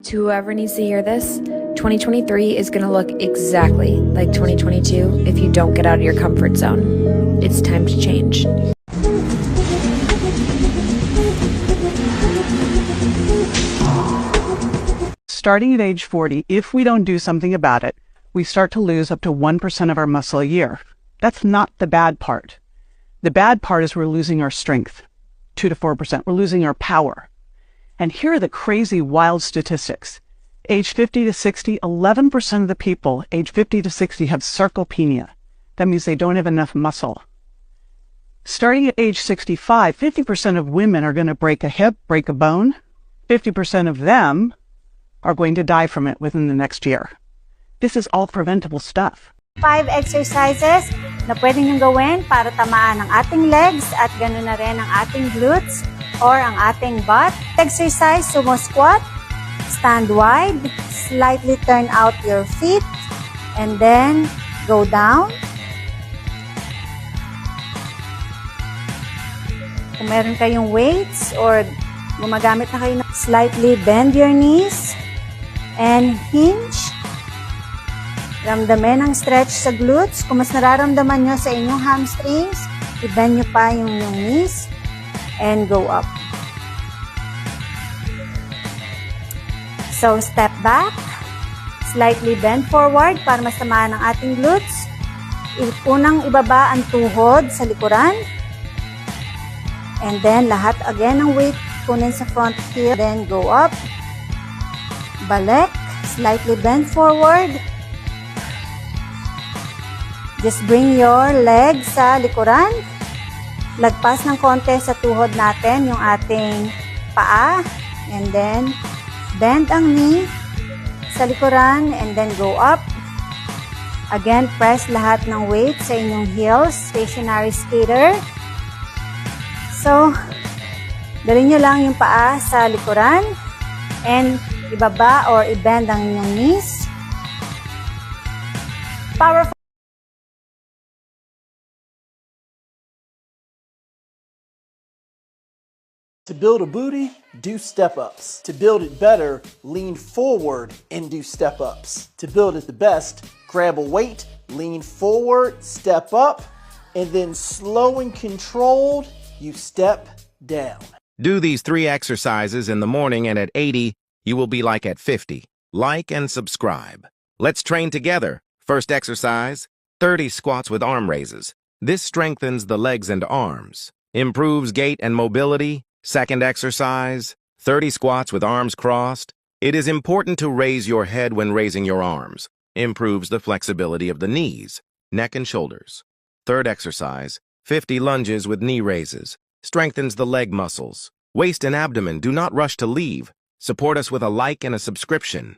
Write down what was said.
To whoever needs to hear this, 2023 is going to look exactly like 2022 if you don't get out of your comfort zone. It's time to change. Starting at age 40, if we don't do something about it, we start to lose up to 1% of our muscle a year. That's not the bad part. The bad part is we're losing our strength, 2 to 4%. We're losing our power. And here are the crazy, wild statistics. Age 50 to 60, 11% of the people age 50 to 60 have sarcopenia. That means they don't have enough muscle. Starting at age 65, 50% of women are going to break a hip, break a bone. 50% of them are going to die from it within the next year. This is all preventable stuff. 5 exercises na pwede niyong gawin para tamaan ang ating legs at ganoon na rin ang ating glutes or ang ating butt. Exercise, sumo squat, stand wide, slightly turn out your feet, and then go down. Kung meron kayong weights or gumagamit na kayo, slightly bend your knees and hinge. Ramdamin ang stretch sa glutes. Kung mas nararamdaman nyo sa inyong hamstrings, i-bend nyo pa yung knees and go up. So, step back, slightly bend forward para mas tamaan ang ating glutes. Unang ibaba ang tuhod sa likuran. And then, lahat again ng weight kunin sa front heel. Then, go up. Balik. Slightly bend forward. Just bring your legs sa likuran. Lagpas ng konti sa tuhod natin yung ating paa. And then, bend ang knee sa likuran and then go up. Again, press lahat ng weight sa inyong heels, stationary skater. So, dalhin nyo lang yung paa sa likuran and ibaba or i-bend ang inyong knees. Powerful. To build a booty, do step-ups. To build it better, lean forward and do step-ups. To build it the best, grab a weight, lean forward, step up, and then slow and controlled, you step down. Do these 3 exercises in the morning, and at 80, you will be like at 50. Like and subscribe. Let's train together. First exercise, 30 squats with arm raises. This strengthens the legs and arms, improves gait and mobility. Second exercise, 30 squats with arms crossed. It is important to raise your head when raising your arms. Improves the flexibility of the knees, neck and shoulders. Third exercise, 50 lunges with knee raises. Strengthens the leg muscles. Waist and abdomen, do not rush to leave. Support us with a like and a subscription.